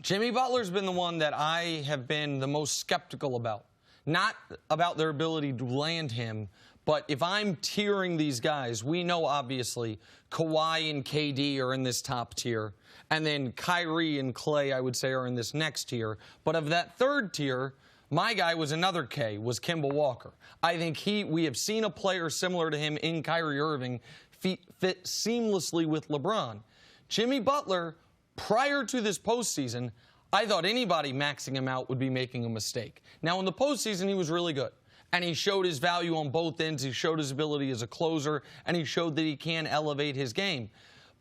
Jimmy Butler's been the one that I have been the most skeptical about. Not about their ability to land him, but if I'm tiering these guys, we know obviously Kawhi and KD are in this top tier, and then Kyrie and Klay, I would say, are in this next tier. But of that third tier, my guy was another K, was Kemba Walker. I think we have seen a player similar to him in Kyrie Irving fit seamlessly with LeBron. Jimmy Butler, prior to this postseason, I thought anybody maxing him out would be making a mistake. Now, in the postseason, he was really good. And he showed his value on both ends. He showed his ability as a closer, and he showed that he can elevate his game.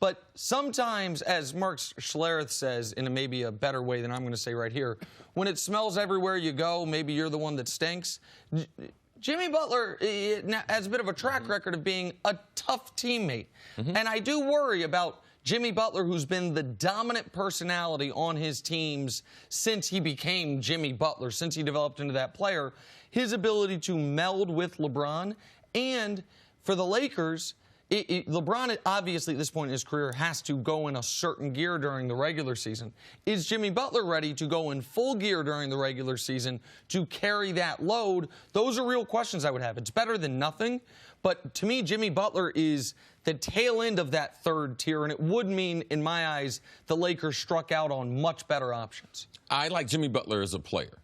But sometimes, as Mark Schlereth says, in maybe a better way than I'm going to say right here, when it smells everywhere you go, maybe you're the one that stinks. Jimmy Butler has a bit of a track record of being a tough teammate. And I do worry about Jimmy Butler, who's been the dominant personality on his teams since he became Jimmy Butler, since he developed into that player, his ability to meld with LeBron. And for the Lakers, LeBron, obviously, at this point in his career, has to go in a certain gear during the regular season. Is Jimmy Butler ready to go in full gear during the regular season to carry that load? Those are real questions I would have. It's better than nothing, but to me, Jimmy Butler is the tail end of that third tier, and it would mean, in my eyes, the Lakers struck out on much better options. I like Jimmy Butler as a player.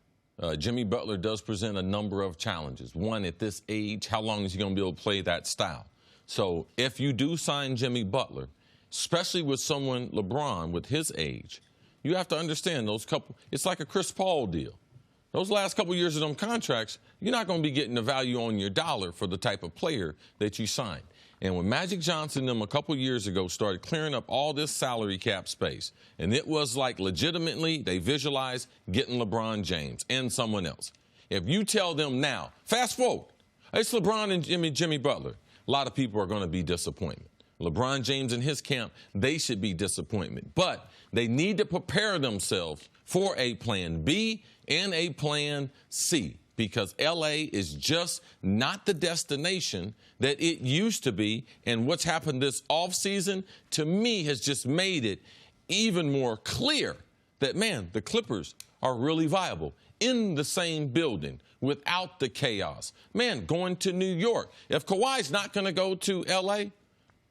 Jimmy Butler does present a number of challenges. One, at this age, how long is he going to be able to play that style? So if you do sign Jimmy Butler, especially with someone, LeBron, with his age, you have to understand those couple, it's like a Chris Paul deal. Those last couple years of them contracts, you're not going to be getting the value on your dollar for the type of player that you signed. And when Magic Johnson and them a couple years ago started clearing up all this salary cap space, and it was like legitimately they visualized getting LeBron James and someone else. If you tell them now, fast forward, it's LeBron and Jimmy Butler, a lot of people are going to be disappointed. LeBron James and his camp, they should be disappointment. But they need to prepare themselves for a plan B and a plan C, because L.A. is just not the destination that it used to be. And what's happened this offseason, to me, has just made it even more clear that, man, the Clippers are really viable in the same building without the chaos. Man, going to New York. If Kawhi's not going to go to L.A.,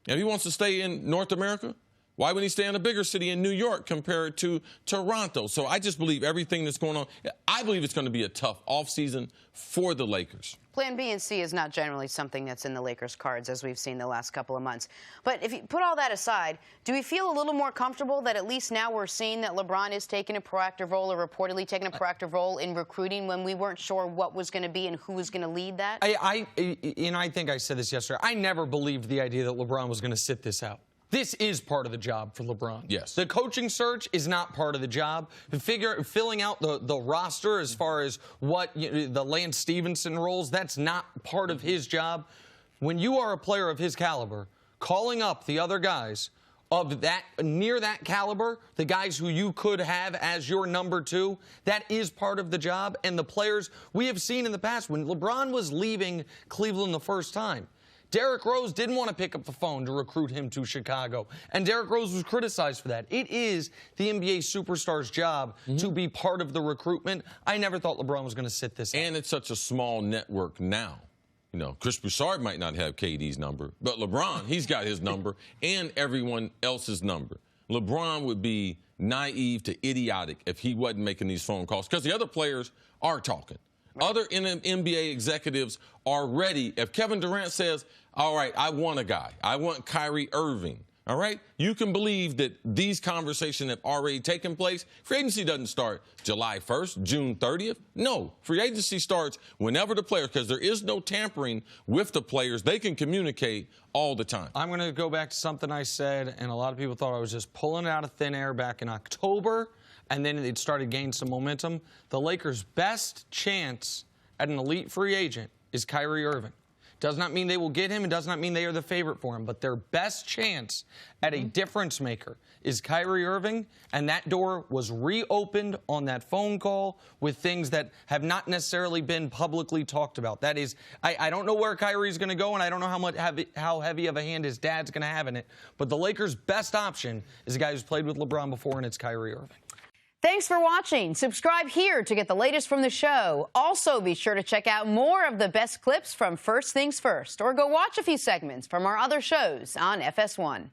if he wants to stay in North America, why would he stay in a bigger city in New York compared to Toronto? So I just believe everything that's going on, I believe it's going to be a tough offseason for the Lakers. Plan B and C is not generally something that's in the Lakers' cards, as we've seen the last couple of months. But if you put all that aside, do we feel a little more comfortable that at least now we're seeing that LeBron is taking a proactive role, or reportedly taking a proactive role in recruiting, when we weren't sure what was going to be and who was going to lead that? I think I said this yesterday. I never believed the idea that LeBron was going to sit this out. This is part of the job for LeBron. Yes. The coaching search is not part of the job. Filling out the roster as far as what the Lance Stevenson roles, that's not part of his job. When you are a player of his caliber, calling up the other guys of that near that caliber, the guys who you could have as your number two, that is part of the job. And the players we have seen in the past, when LeBron was leaving Cleveland the first time, Derrick Rose didn't want to pick up the phone to recruit him to Chicago, and Derrick Rose was criticized for that. It is the NBA superstar's job to be part of the recruitment. I never thought LeBron was going to sit this out. And it's such a small network now. You know, Chris Broussard might not have KD's number, but LeBron, he's got his number and everyone else's number. LeBron would be naive to idiotic if he wasn't making these phone calls, because the other players are talking. Right. Other NBA executives are ready. If Kevin Durant says, all right, I want a guy, I want Kyrie Irving, all right, you can believe that these conversations have already taken place. Free agency doesn't start July 1st, June 30th. No, free agency starts whenever the players, because there is no tampering with the players. They can communicate all the time. I'm going to go back to something I said, and a lot of people thought I was just pulling it out of thin air back in October, and then it started gaining some momentum. The Lakers' best chance at an elite free agent is Kyrie Irving. Does not mean they will get him. It does not mean they are the favorite for him. But their best chance at a difference maker is Kyrie Irving, and that door was reopened on that phone call with things that have not necessarily been publicly talked about. That is, I don't know where Kyrie's going to go, and I don't know how heavy of a hand his dad's going to have in it. But the Lakers' best option is a guy who's played with LeBron before, and it's Kyrie Irving. Thanks for watching. Subscribe here to get the latest from the show. Also, be sure to check out more of the best clips from First Things First, or go watch a few segments from our other shows on FS1.